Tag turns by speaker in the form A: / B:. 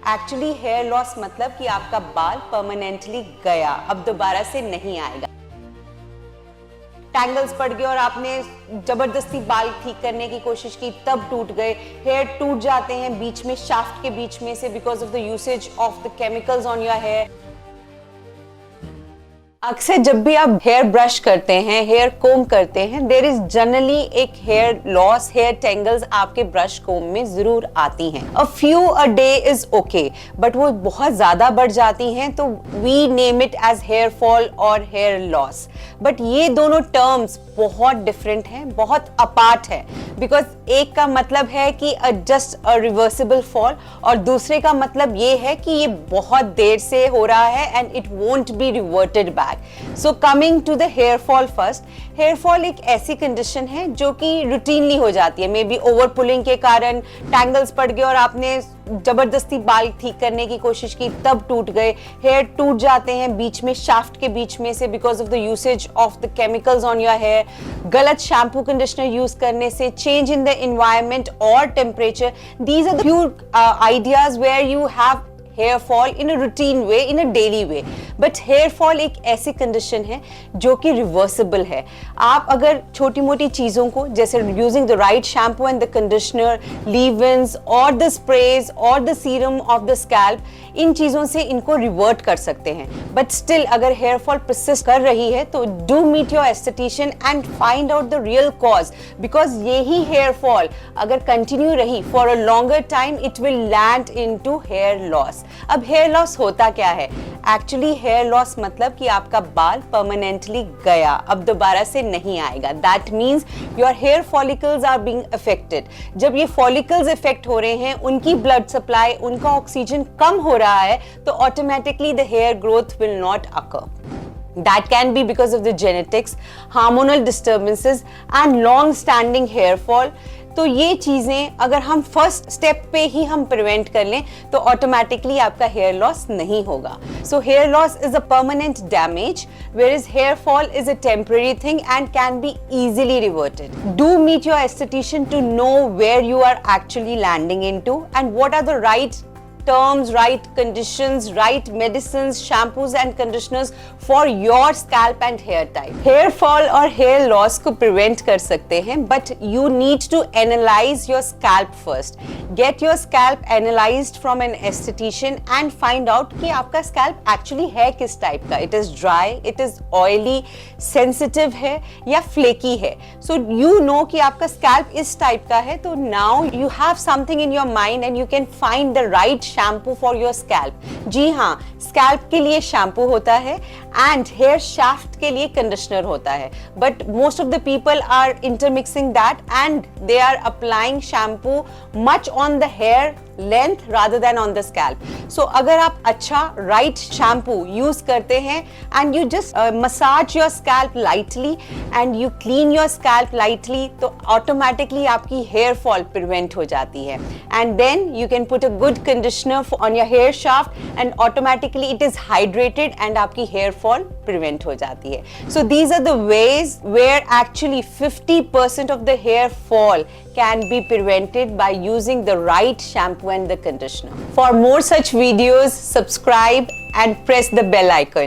A: Actually hair loss मतलब कि आपका बाल परमानेंटली गया, अब दोबारा से नहीं आएगा। टैंगल्स पड़ गए और आपने जबरदस्ती बाल ठीक करने की कोशिश की, तब टूट गए। हेयर टूट जाते हैं बीच में, शाफ्ट के बीच में से, because of the usage of the chemicals on your hair. अक्सर जब भी आप हेयर ब्रश करते हैं, हेयर कोम करते हैं, देयर इज जनरली एक हेयर लॉस, हेयर टेंगल्स आपके ब्रश कोम में जरूर आती हैं। A few a day is okay, but वो बहुत ज्यादा बढ़ जाती हैं तो we name it as hair fall और हेयर लॉस। बट ये दोनों टर्म्स बहुत डिफरेंट हैं, बहुत अपार्ट है, बिकॉज एक का मतलब है कि जस्ट अ रिवर्सिबल फॉल और दूसरे का मतलब ये है कि ये बहुत देर से हो रहा है and it won't be reverted back. So coming to the hair fall first, hair fall एक ऐसी कंडीशन है जो कि रूटीनली हो जाती है। मे बी ओवर पुलिंग के कारण टैंगल्स पड़ गए और आपने जबरदस्ती बाल ठीक करने की कोशिश की, तब टूट गए। हेयर टूट जाते हैं बीच में, शाफ्ट के बीच में से, because of the usage of the chemicals on your hair. गलत शैम्पू कंडीशनर यूज करने से, चेंज इन द एनवायरमेंट और temperature, these are the few ideas where you have hair fall in a routine way, in a daily way. But hair fall एक ऐसी condition है जो कि reversible है। आप अगर छोटी मोटी चीज़ों को, जैसे using the right shampoo and the conditioner, leave ins और द स्प्रेज और the serum of the scalp, इन चीज़ों से इनको रिवर्ट कर सकते हैं। बट स्टिल अगर हेयर फॉल परसिस्ट कर रही है तो do meet your aesthetician and find out the real cause, because यही हेयर फॉल अगर कंटिन्यू रही for a longer time, it will land into hair loss. अब हेयर लॉस होता क्या है? एक्चुअली हेयर लॉस मतलब कि आपका बाल परमानेंटली गया, अब दोबारा से नहीं आएगा। That means your hair follicles are being affected. जब ये फॉलिकल्स इफेक्ट हो रहे हैं, उनकी ब्लड सप्लाई, उनका ऑक्सीजन कम हो रहा है, तो automatically the hair growth will not occur. That can be because of the genetics, hormonal disturbances and long standing hair fall. तो ये चीजें अगर हम फर्स्ट स्टेप पे ही हम प्रिवेंट कर लें तो ऑटोमेटिकली आपका हेयर लॉस नहीं होगा। So here loss is a permanent damage, whereas hair fall is a temporary thing and can be easily reverted. Do meet your esthetician to know where you are actually landing into and what are the right terms, right conditions, right medicines, shampoos and conditioners for your scalp and hair type. Hair fall और hair loss को prevent कर सकते हैं, but you need to analyze your scalp first. Get your scalp analyzed from an esthetician and find out कि आपका scalp actually है किस type का. It is dry, it is oily, sensitive है या flaky है. So you know कि आपका scalp इस type का है, तो now you have something in your mind and you can find the right shampoo for your scalp. जी हाँ, स्कैल्प के लिए शैम्पू होता है एंड हेयर शाफ्ट के लिए कंडीशनर होता है, but most of the people are intermixing that and they are applying shampoo much on the hair length rather than on the scalp. So अगर आप अच्छा right shampoo use करते हैं and you just massage your scalp lightly and you clean your scalp lightly, तो automatically आपकी hair fall prevent हो जाती है। And then you can put a good conditioner on your hair shaft and automatically it is hydrated and आपकी hair fall prevent हो जाती है। So these are the ways where actually 50% of the hair fall can be prevented by using the right shampoo and the conditioner. For more such videos, subscribe and press the bell icon.